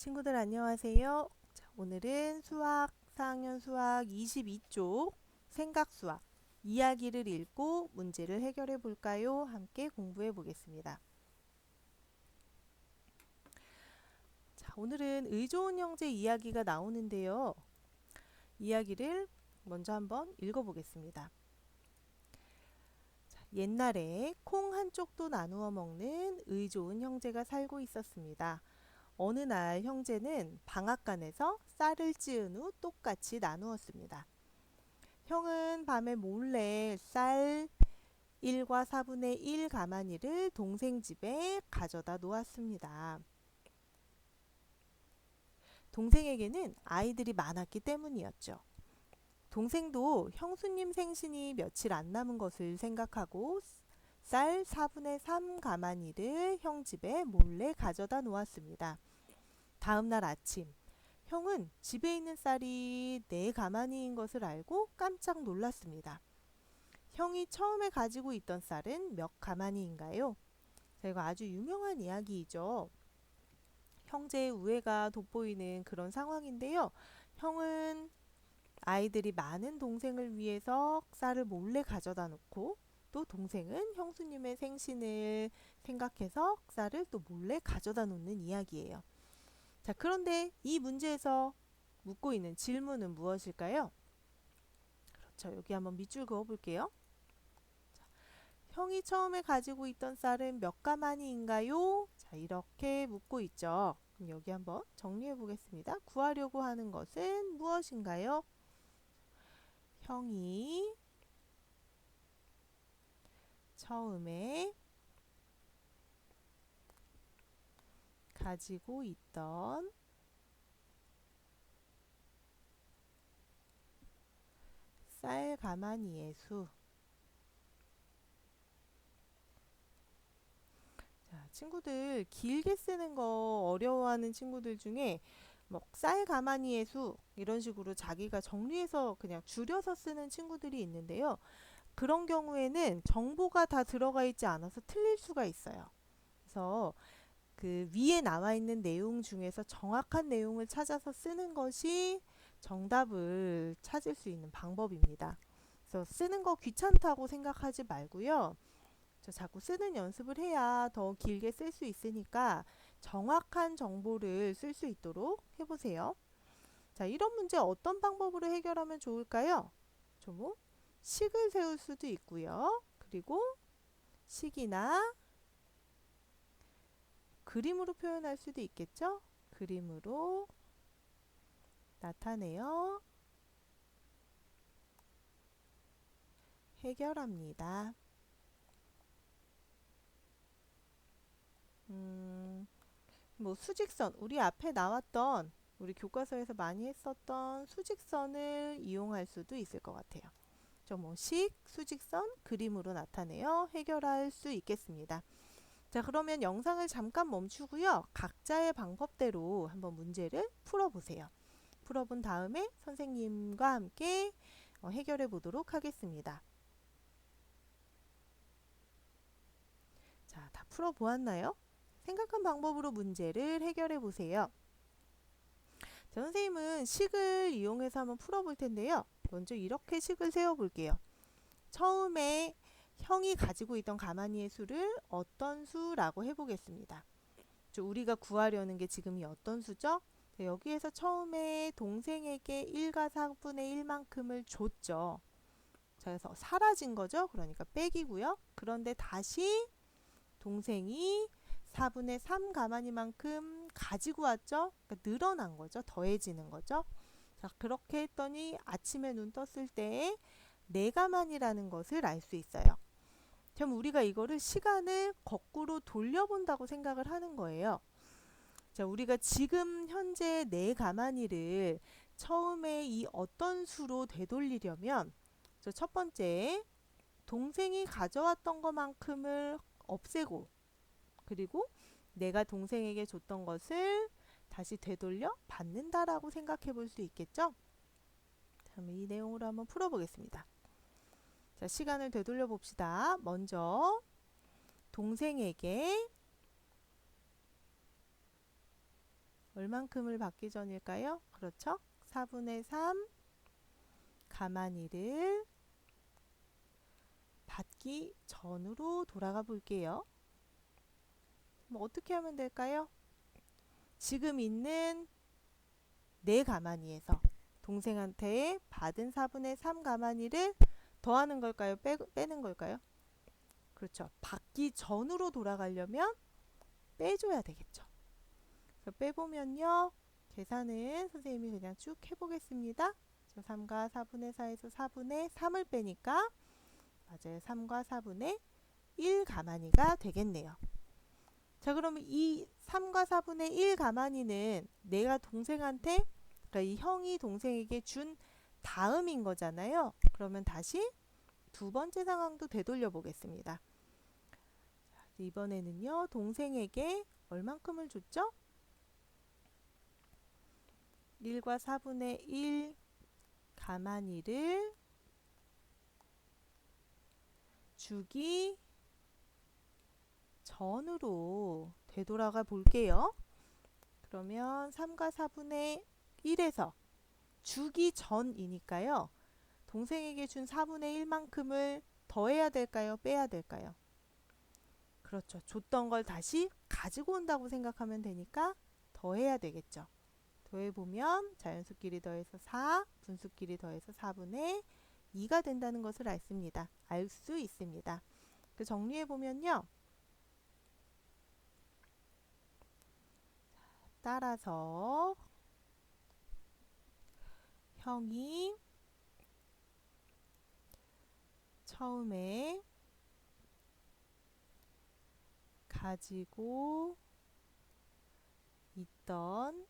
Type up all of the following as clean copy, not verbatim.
친구들 안녕하세요. 자, 오늘은 수학 4학년 수학 22쪽 생각수학 이야기를 읽고 문제를 해결해 볼까요? 함께 공부해 보겠습니다. 자, 오늘은 의좋은 형제 이야기가 나오는데요. 이야기를 먼저 한번 읽어 보겠습니다. 옛날에 콩 한쪽도 나누어 먹는 의좋은 형제가 살고 있었습니다. 어느 날 형제는 방앗간에서 쌀을 찌은 후 똑같이 나누었습니다. 형은 밤에 몰래 쌀 1과 4분의 1 가마니를 동생 집에 가져다 놓았습니다. 동생에게는 아이들이 많았기 때문이었죠. 동생도 형수님 생신이 며칠 안 남은 것을 생각하고 쌀 4분의 3 가마니를 형 집에 몰래 가져다 놓았습니다. 다음 날 아침, 형은 집에 있는 쌀이 4가마니인 것을 알고 깜짝 놀랐습니다. 형이 처음에 가지고 있던 쌀은 몇 가마니인가요? 자, 이거 아주 유명한 이야기이죠. 형제의 우애가 돋보이는 그런 상황인데요. 형은 아이들이 많은 동생을 위해서 쌀을 몰래 가져다 놓고 또 동생은 형수님의 생신을 생각해서 쌀을 또 몰래 가져다 놓는 이야기예요. 자, 그런데 이 문제에서 묻고 있는 질문은 무엇일까요? 그렇죠. 여기 한번 밑줄 그어 볼게요. 형이 처음에 가지고 있던 쌀은 몇 가마니인가요? 자, 이렇게 묻고 있죠. 그럼 여기 한번 정리해 보겠습니다. 구하려고 하는 것은 무엇인가요? 형이 처음에 가지고 있던 쌀 가마니의 수. 자, 친구들 길게 쓰는 거 어려워하는 친구들 중에 뭐 쌀 가마니의 수 이런 식으로 자기가 정리해서 그냥 줄여서 쓰는 친구들이 있는데요. 그런 경우에는 정보가 다 들어가 있지 않아서 틀릴 수가 있어요. 그래서 그 위에 나와 있는 내용 중에서 정확한 내용을 찾아서 쓰는 것이 정답을 찾을 수 있는 방법입니다. 그래서 쓰는 거 귀찮다고 생각하지 말고요. 저 자꾸 쓰는 연습을 해야 더 길게 쓸 수 있으니까 정확한 정보를 쓸 수 있도록 해보세요. 자, 이런 문제 어떤 방법으로 해결하면 좋을까요? 좀 식을 세울 수도 있고요. 그리고 식이나 그림으로 표현할 수도 있겠죠? 그림으로 나타내어 해결합니다. 음, 뭐 수직선, 우리 앞에 나왔던 우리 교과서에서 많이 했었던 수직선을 이용할 수도 있을 것 같아요. 식, 수직선, 그림으로 나타내어 해결할 수 있겠습니다. 자, 그러면 영상을 잠깐 멈추고요. 각자의 방법대로 한번 문제를 풀어보세요. 풀어본 다음에 선생님과 함께 해결해 보도록 하겠습니다. 자, 다 풀어보았나요? 생각한 방법으로 문제를 해결해 보세요. 자, 선생님은 식을 이용해서 한번 풀어볼 텐데요. 먼저 이렇게 식을 세워볼게요. 처음에 형이 가지고 있던 가마니의 수를 어떤 수라고 해보겠습니다. 우리가 구하려는 게 지금 이 어떤 수죠? 여기에서 처음에 동생에게 1과 4분의 1만큼을 줬죠. 자, 그래서 사라진 거죠. 그러니까 빼기고요. 그런데 다시 동생이 4분의 3 가마니만큼 가지고 왔죠. 그러니까 늘어난 거죠. 더해지는 거죠. 자, 그렇게 했더니 아침에 눈 떴을 때 4가마니라는 것을 알 수 있어요. 그럼 우리가 이거를 시간을 거꾸로 돌려본다고 생각을 하는 거예요. 자, 우리가 지금 현재 4가마니를 처음에 이 어떤 수로 되돌리려면 첫 번째 동생이 가져왔던 것만큼을 없애고 그리고 내가 동생에게 줬던 것을 다시 되돌려 받는다라고 생각해 볼 수 있겠죠? 그럼 이 내용으로 한번 풀어보겠습니다. 자, 시간을 되돌려 봅시다. 먼저 동생에게 얼만큼을 받기 전일까요? 그렇죠? 4분의 3 가만히를 받기 전으로 돌아가 볼게요. 어떻게 하면 될까요? 지금 있는 네 가만히에서 동생한테 받은 4분의 3 가만히를 더하는 걸까요? 빼는 걸까요? 그렇죠. 받기 전으로 돌아가려면 빼줘야 되겠죠. 그래서 빼보면요. 계산은 선생님이 그냥 쭉 해보겠습니다. 3과 4분의 4에서 4분의 3을 빼니까 맞아요. 3과 4분의 1 가만히가 되겠네요. 자, 그러면 이 3과 4분의 1 가만히는 내가 동생한테, 그러니까 이 형이 동생에게 준 다음인 거잖아요. 그러면 다시 두 번째 상황도 되돌려 보겠습니다. 이번에는요. 동생에게 얼만큼을 줬죠? 1과 4분의 1 가만히를 주기 전으로 되돌아가 볼게요. 그러면 3과 4분의 1에서 주기 전이니까요. 동생에게 준 4분의 1만큼을 더해야 될까요? 빼야 될까요? 그렇죠. 줬던 걸 다시 가지고 온다고 생각하면 되니까 더해야 되겠죠. 더해보면 자연수끼리 더해서 4, 분수끼리 더해서 4분의 2가 된다는 것을 알 수 있습니다. 정리해보면요. 따라서 형이 처음에 가지고 있던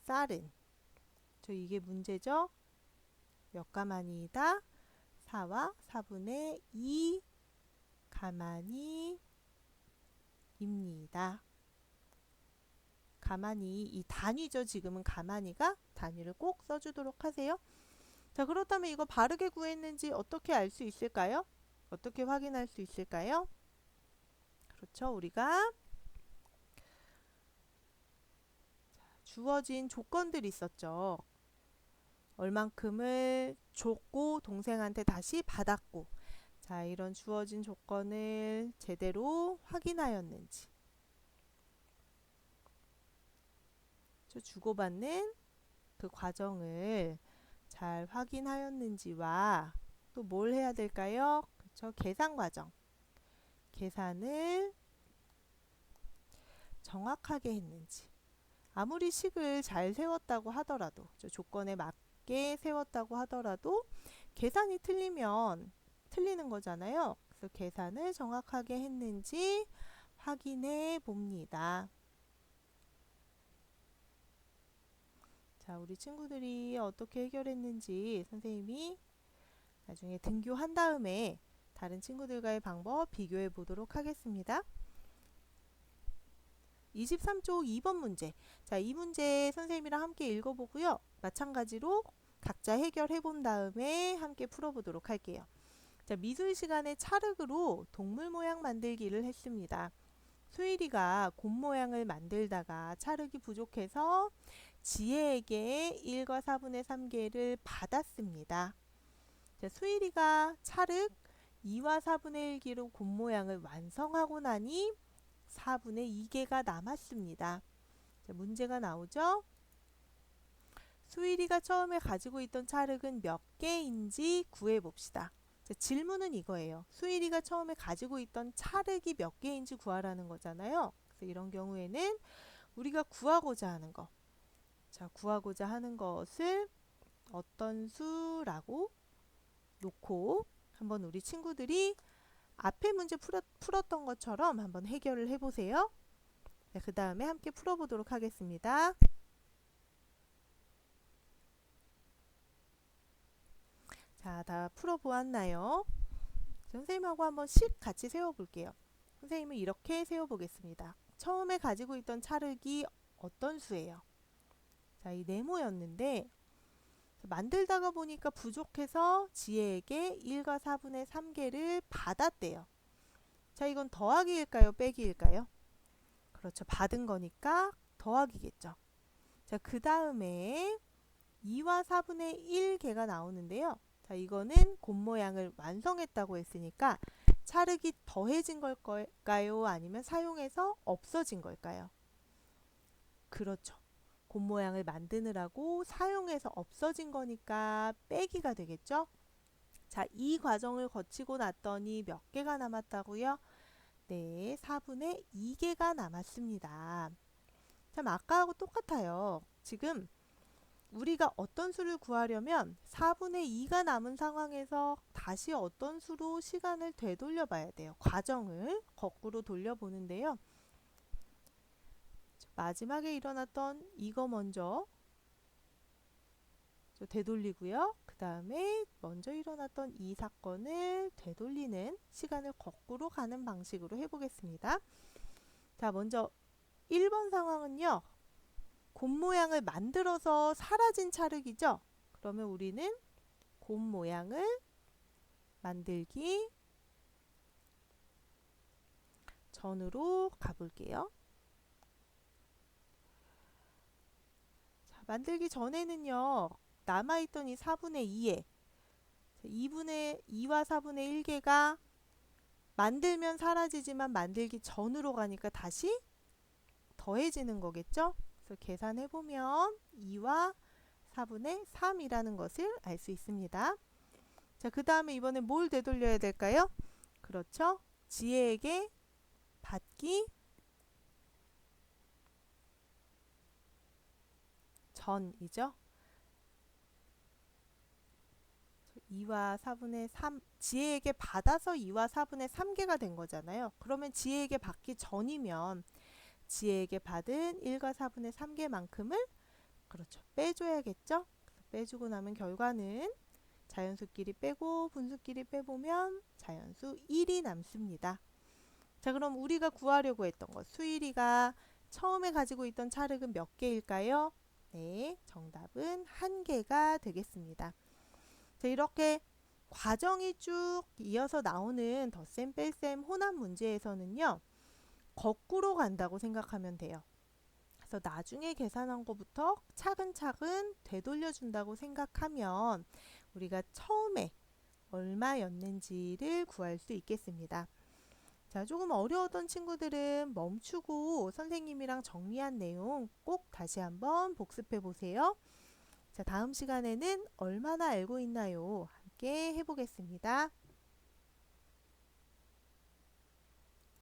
쌀은, 이게 문제죠? 몇 가만히이다? 4와 4분의 2 가만히입니다. 가만히, 이 단위죠. 지금은 가만히가 단위를 꼭 써주도록 하세요. 자, 그렇다면 이거 바르게 구했는지 어떻게 알 수 있을까요? 어떻게 확인할 수 있을까요? 그렇죠. 우리가 주어진 조건들이 있었죠. 얼만큼을 줬고 동생한테 다시 받았고, 자, 이런 주어진 조건을 제대로 확인하였는지, 주고받는 그 과정을 잘 확인하였는지와 또 뭘 해야 될까요? 그렇죠. 계산 과정. 계산을 정확하게 했는지. 아무리 식을 잘 세웠다고 하더라도, 조건에 맞게 세웠다고 하더라도 계산이 틀리면 틀리는 거잖아요. 그래서 계산을 정확하게 했는지 확인해 봅니다. 자, 우리 친구들이 어떻게 해결했는지 선생님이 나중에 등교한 다음에 다른 친구들과의 방법 비교해 보도록 하겠습니다. 23쪽 2번 문제. 자, 이 문제 선생님이랑 함께 읽어보고요. 마찬가지로 각자 해결해 본 다음에 함께 풀어보도록 할게요. 자, 미술 시간에 찰흙으로 동물 모양 만들기를 했습니다. 수일이가 곰 모양을 만들다가 찰흙이 부족해서 지혜에게 1과 4분의 3개를 받았습니다. 자, 수일이가 찰흙 2와 4분의 1기로 곰 모양을 완성하고 나니 4분의 2개가 남았습니다. 자, 문제가 나오죠? 수일이가 처음에 가지고 있던 찰흙은 몇 개인지 구해봅시다. 자, 질문은 이거예요. 수일이가 처음에 가지고 있던 찰흙이 몇 개인지 구하라는 거잖아요. 그래서 이런 경우에는 우리가 구하고자 하는 거, 자, 구하고자 하는 것을 어떤 수라고 놓고 한번 우리 친구들이 앞에 문제 풀었던 것처럼 한번 해결을 해보세요. 네, 그 다음에 함께 풀어보도록 하겠습니다. 자, 다 풀어보았나요? 선생님하고 한번 식 같이 세워볼게요. 선생님은 이렇게 세워보겠습니다. 처음에 가지고 있던 찰흙이 어떤 수예요? 자, 이 네모였는데 만들다가 보니까 부족해서 지혜에게 1과 4분의 3개를 받았대요. 자, 이건 더하기일까요? 빼기일까요? 그렇죠. 받은 거니까 더하기겠죠. 자, 그 다음에 2와 4분의 1개가 나오는데요. 자, 이거는 곱 모양을 완성했다고 했으니까 찰흙이 더해진 걸까요? 아니면 사용해서 없어진 걸까요? 그렇죠. 곱 모양을 만드느라고 사용해서 없어진 거니까 빼기가 되겠죠? 자, 이 과정을 거치고 났더니 몇 개가 남았다고요? 네, 4분의 2개가 남았습니다. 참 아까하고 똑같아요. 지금 우리가 어떤 수를 구하려면 4분의 2가 남은 상황에서 다시 어떤 수로 시간을 되돌려 봐야 돼요. 과정을 거꾸로 돌려보는데요. 마지막에 일어났던 이거 먼저 되돌리고요. 그 다음에 먼저 일어났던 이 사건을 되돌리는 시간을 거꾸로 가는 방식으로 해보겠습니다. 자, 먼저 1번 상황은요. 곱 모양을 만들어서 사라진 찰흙이죠. 그러면 우리는 곱 모양을 만들기 전으로 가볼게요. 자, 만들기 전에는요. 남아있던 이 4분의 2에 2와 4분의 1개가 만들면 사라지지만 만들기 전으로 가니까 다시 더해지는 거겠죠? 그래서 계산해보면 2와 4분의 3이라는 것을 알 수 있습니다. 자, 그 다음에 이번엔 뭘 되돌려야 될까요? 그렇죠. 지혜에게 받기 전이죠. 2와 4분의 3, 지혜에게 받아서 2와 4분의 3개가 된 거잖아요. 그러면 지혜에게 받기 전이면 지혜에게 받은 1과 4분의 3개만큼을 그렇죠. 빼줘야겠죠. 빼주고 나면 결과는 자연수끼리 빼고 분수끼리 빼보면 자연수 1이 남습니다. 자, 그럼 우리가 구하려고 했던 것 수일이가 처음에 가지고 있던 찰흙은 몇 개일까요? 네, 정답은 1개가 되겠습니다. 자, 이렇게 과정이 쭉 이어서 나오는 덧셈 뺄셈 혼합 문제에서는요. 거꾸로 간다고 생각하면 돼요. 그래서 나중에 계산한 것부터 차근차근 되돌려 준다고 생각하면 우리가 처음에 얼마였는지를 구할 수 있겠습니다. 자, 조금 어려웠던 친구들은 멈추고 선생님이랑 정리한 내용 꼭 다시 한번 복습해 보세요. 자, 다음 시간에는 얼마나 알고 있나요? 함께 해보겠습니다.